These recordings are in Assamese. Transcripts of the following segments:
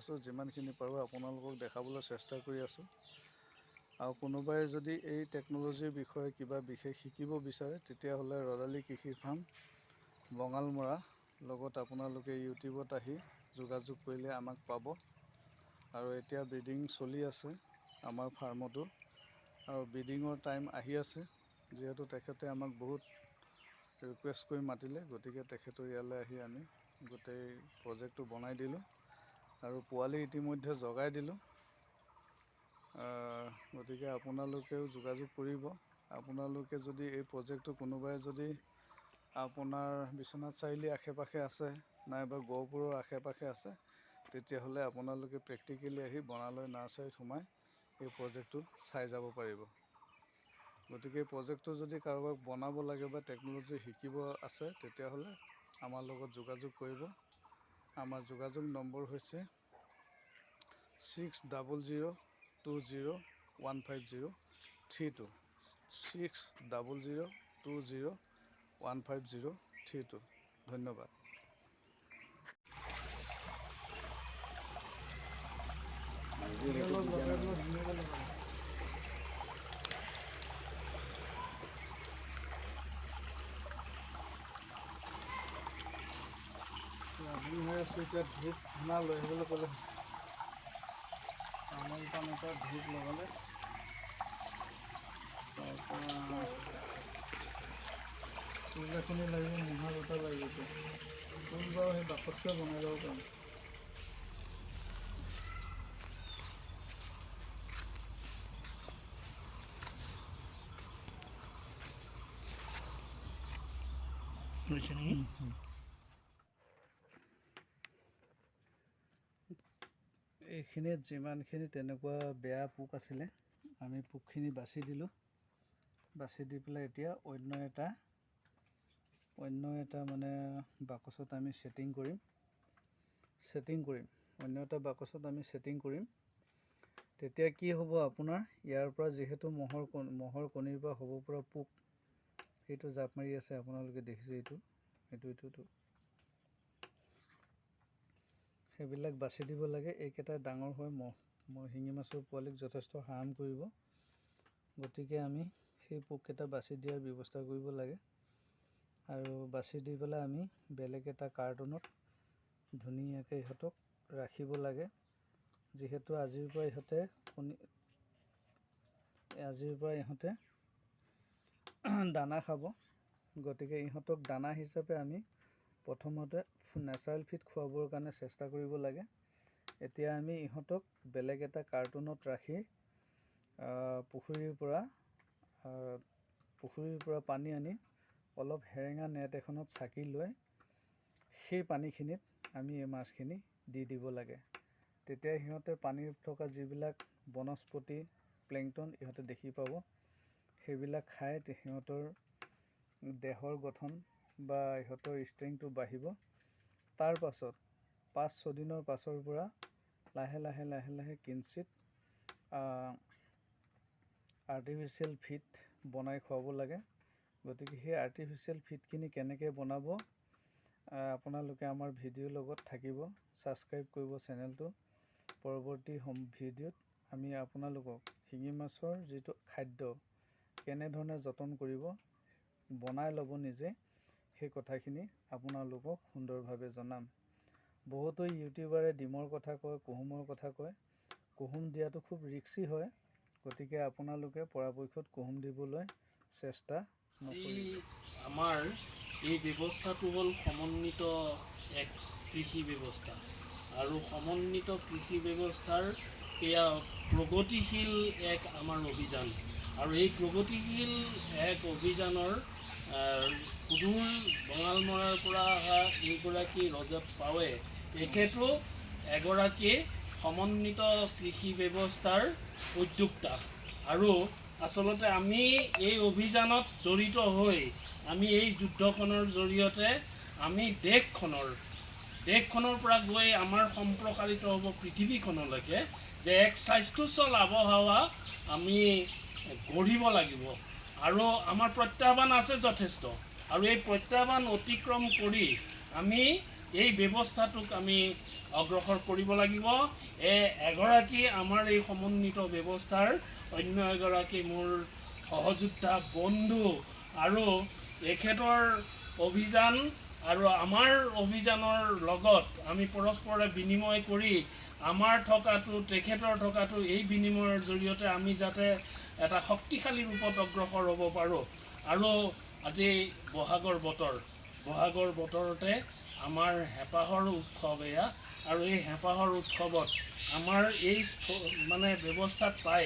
আছোঁ, যিমানখিনি পাৰোঁ আপোনালোকক দেখাবলৈ চেষ্টা কৰি আছোঁ। আৰু কোনোবাই যদি এই টেকন'লজিৰ বিষয়ে কিবা বিশেষ শিকিব বিচাৰে তেতিয়াহ'লে ৰদালি কৃষি ফাৰ্ম বঙালমৰা লগত আপোনালোকে ইউটিউবত আহি যোগাযোগ কৰিলে আমাক পাব। আৰু এতিয়া ব্ৰিডিং চলি আছে আমাৰ ফাৰ্মতো, আৰু ব্ৰিডিঙৰ টাইম আহি আছে। যিহেতু তেখেতে আমাক বহুত ৰিকুৱেষ্ট কৰি মাতিলে, গতিকে তেখেতৰ ইয়ালৈ আহি আমি গোটেই প্ৰজেক্টটো বনাই দিলোঁ আৰু পোৱালি ইতিমধ্যে জগাই দিলোঁ। গতিকে আপোনালোকেও যোগাযোগ কৰিব। আপোনালোকে যদি এই প্ৰজেক্টটো কোনোবাই যদি আপোনাৰ বিশ্বনাথ চাৰিআলিৰ আশে পাশে আছে নাইবা গহপুৰৰ আশে পাশে আছে, তেতিয়াহ'লে আপোনালোকে প্ৰেক্টিকেলি আহি বনালয় নাৰ্চাৰীত সোমাই এই প্ৰজেক্টটো চাই যাব পাৰিব। গতিকে এই প্ৰজেক্টটো যদি কাৰোবাক বনাব লাগে বা টেকন'লজি শিকিব আছে, তেতিয়াহ'লে আমাৰ লগত যোগাযোগ কৰিব। আমাৰ যোগাযোগ নম্বৰ হৈছে 6002015032, 6002015032। ধন্যবাদ। হৈ আছোঁ এতিয়া ধূপ ধূনা লৈ আহিবলৈ ক'লে তামোল পাণ এটা ধূপ লগালে, তাৰপৰা ফুল এখনি লাগিব, মুহা দুটা লাগিব। ফুল বাৰু সেই বাকতকৈ বনাই ল'ব পাৰিম। এইখিনিত যিমানখিনি তেনেকুৱা বেয়া পোক আছিলে, আমি পোকখিনি বাছি দিলোঁ। বাছি দি পেলাই এতিয়া অন্য এটা মানে বাকচত আমি ছেটিং কৰিম। অন্য এটা বাকচত আমি ছেটিং কৰিম। তেতিয়া কি হ'ব, আপোনাৰ ইয়াৰ পৰা যিহেতু মহৰ কণীৰ পৰা হ'ব পৰা পোক, সেইটো জাপ মাৰি আছে, আপোনালোকে দেখিছে এইটো সেইবিলাক বাছি দিব লাগে। এইকেইটা ডাঙৰ হয় শিঙি মাছৰ পোৱালিক যথেষ্ট হাৰ্ম কৰিব। গতিকে আমি সেই পোককেইটা বাছি দিয়াৰ ব্যৱস্থা কৰিব লাগে। আৰু বাছি দি পেলাই আমি বেলেগ এটা কাৰ্টুনত ধুনীয়াকৈ ইহঁতক ৰাখিব লাগে। যিহেতু আজিৰ পৰা ইহঁতে দানা খাব, গতিকে ইহঁতক দানা হিচাপে আমি প্ৰথমতে নেচাৰেল ফিড খুৱাবৰ কাৰণে চেষ্টা কৰিব লাগে। এতিয়া আমি ইহঁতক বেলেগ এটা কাৰ্টুনত ৰাখি পুখুৰীৰ পৰা পানী আনি অলপ হেৰেঙা নেট এখনত চাকি লৈ সেই পানীখিনিত আমি এই মাছখিনি দি দিব লাগে। তেতিয়া সিহঁতে পানীত থকা যিবিলাক বনস্পতি প্লেংটন ইহঁতে দেখি পাব, সেইবিলাক খাই সিহঁতৰ দেহৰ গঠন বা ইহঁতৰ ষ্ট্ৰেংথটো বাঢ়িব। তাৰ পাছত 5-6 দিনৰ পাছৰ পৰা লাহে লাহে কিঞ্চিত আৰ্টিফিচিয়েল ফিড বনাই খুৱাব লাগে। গতিকে সেই আৰ্টিফিচিয়েল ফিডখিনি কেনেকৈ বনাব, আপোনালোকে আমাৰ ভিডিঅ'ৰ লগত থাকিব, ছাবস্ক্ৰাইব কৰিব চেনেলটো। পৰৱৰ্তী ভিডিঅ'ত আমি আপোনালোকক শিঙি মাছৰ যিটো খাদ্য কেনেধৰণে যতন কৰিব, বনাই ল'ব নিজে, সেই কথাখিনি আপোনালোকক সুন্দৰভাৱে জনাম। বহুতো ইউটিউবাৰে ডিমৰ কথা কয়, কুহুমৰ কথা কয়। কুহুম দিয়াটো খুব ৰিস্কি হয়, গতিকে আপোনালোকে পৰাপক্ষত কুহুম দিবলৈ চেষ্টা নকৰিব। আমাৰ এই ব্যৱস্থাটো হ'ল সমন্বিত এক কৃষি ব্যৱস্থা, আৰু সমন্বিত কৃষি ব্যৱস্থাৰ এয়া প্ৰগতিশীল এক আমাৰ অভিযান। আৰু এই প্ৰগতিশীল এক অভিযানৰ সুদূৰ বঙালমৰাৰ পৰা অহা এইগৰাকী ৰজত পাৱে, তেখেতো এগৰাকী সমন্বিত কৃষি ব্যৱস্থাৰ উদ্যোক্তা। আৰু আচলতে আমি এই অভিযানত জড়িত হৈ আমি এই যুদ্ধখনৰ জৰিয়তে আমি দেশখনৰ পৰা গৈ আমাৰ সম্প্ৰসাৰিত হ'ব পৃথিৱীখনলৈকে, যে এক স্বাস্থ্যসল আৱহাৱা আমি গঢ়িব লাগিব। আৰু আমাৰ প্ৰত্যাহ্বান আছে যথেষ্ট, আৰু এই প্ৰত্যাহ্বান অতিক্ৰম কৰি আমি এই ব্যৱস্থাটোক আমি অগ্ৰসৰ কৰিব লাগিব। এগৰাকী আমাৰ এই সমন্বিত ব্যৱস্থাৰ অন্য এগৰাকী মোৰ সহযোদ্ধা বন্ধু আৰু তেখেতৰ অভিযান আৰু আমাৰ অভিযানৰ লগত আমি পৰস্পৰে বিনিময় কৰি আমাৰ থকাটো তেখেতৰ থকাটো এই বিনিময়ৰ জৰিয়তে আমি যাতে এটা শক্তিশালী ৰূপত অগ্ৰসৰ হ'ব পাৰোঁ। আৰু আজি বহাগৰ বতৰতে আমাৰ হেঁপাহৰ উৎসৱ এয়া, আৰু এই হেঁপাহৰ উৎসৱত আমাৰ এই মানে ব্যৱস্থাত পাই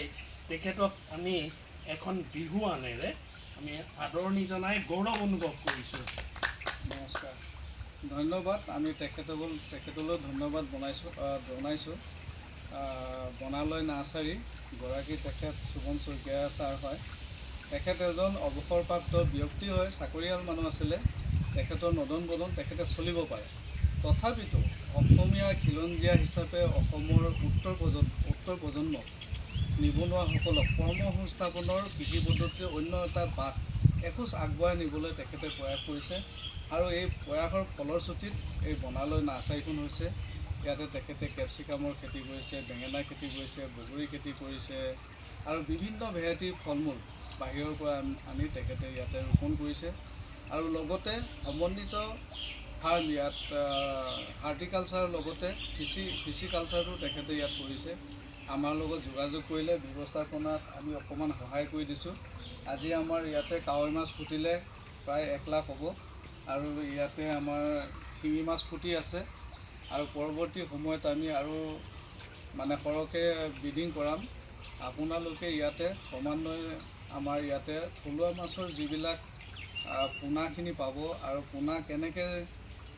তেখেতক আমি এখন বিহুৱানেৰে আমি আদৰণি জনাই গৌৰৱ অনুভৱ কৰিছোঁ। নমস্কাৰ, ধন্যবাদ। আমি তেখেতলৈ ধন্যবাদ জনাইছোঁ। বনালয় নাৰ্চাৰী গৰাকী তেখেত সুমন শইকীয়া ছাৰ হয়। তেখেত এজন অৱসৰপ্ৰাপ্ত ব্যক্তি হয়, চাকৰিয়াল মানুহ আছিলে। তেখেতৰ নদন বদন তেখেতে চলিব পাৰে, তথাপিতো অসমীয়াৰ খিলঞ্জীয়া হিচাপে অসমৰ উত্তৰ প্ৰজন্মক নিবনুৱাসকলক কৰ্মসংস্থাপনৰ কৃষি পদ্ধতিৰ অন্য এটা বাট এখোজ আগুৱাই নিবলৈ তেখেতে প্ৰয়াস কৰিছে। আৰু এই প্ৰয়াসৰ ফলশ্ৰুতিত এই বনালয় নাৰ্চাৰীখন হৈছে। ইয়াতে তেখেতে কেপচিকামৰ খেতি কৰিছে, বেঙেনা খেতি কৰিছে, বগৰী খেতি কৰিছে আৰু বিভিন্ন ভেৰাইটিৰ ফল মূল বাহিৰৰ পৰা আনি তেখেতে ইয়াতে ৰোপণ কৰিছে। আৰু লগতে সমন্বিত ফাৰ্ম ইয়াত হাৰ্টিকালচাৰৰ লগতে ফিচিকালচাৰটো তেখেতে ইয়াত কৰিছে। আমাৰ লগত যোগাযোগ কৰিলে ব্যৱস্থাপনাত আমি অকণমান সহায় কৰি দিছোঁ। আজি আমাৰ ইয়াতে কাৱৈ মাছ ফুটিলে প্ৰায় 1 লাখ হ'ব, আৰু ইয়াতে আমাৰ শিঙি মাছ ফুটি আছে। আৰু পৰৱৰ্তী সময়ত আমি আৰু মানে সৰহকৈ ব্ৰিডিং কৰাম। আপোনালোকে ইয়াতে ক্ৰমান্বয়ে আমাৰ ইয়াতে থলুৱা মাছৰ যিবিলাক পোনাখিনি পাব, আৰু পোনা কেনেকৈ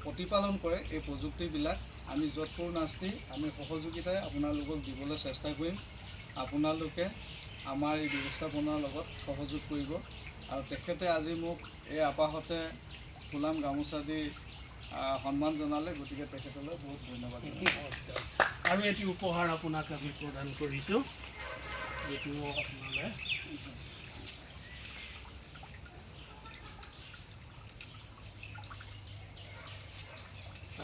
প্ৰতিপালন কৰে এই প্ৰযুক্তিবিলাক আমি য'তপোৰ নাস্তি আমি সহযোগিতাই আপোনালোকক দিবলৈ চেষ্টা কৰিম। আপোনালোকে আমাৰ এই ব্যৱস্থাপনাৰ লগত সহযোগ কৰিব। আৰু তেখেতে আজি মোক এই আপাহতে ফুলাম গামোচা দি সন্মান জনালে, গতিকে তেখেতলৈ বহুত ধন্যবাদ। নমস্কাৰ। আৰু এটি উপহাৰ আপোনাক আমি প্ৰদান কৰিছোঁ, এইটো আপোনালৈ।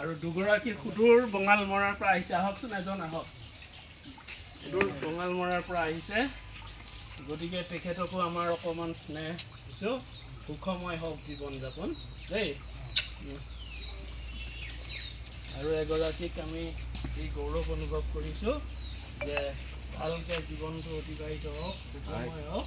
আৰু দুগৰাকী সুদূৰ বঙালমৰাৰ পৰা আহিছে, আহকচোন, এজন আহক। সুদূৰ বঙালমৰাৰ পৰা আহিছে, গতিকে তেখেতকো আমাৰ অকণমান স্নেহ দিছোঁ। সুখময় হওক জীৱন যাপন দেই। আৰু এগৰাকীক আমি এই গৌৰৱ অনুভৱ কৰিছোঁ যে ভালকৈ জীৱনটো অতিবাহিত হওক, সুখময় হওক।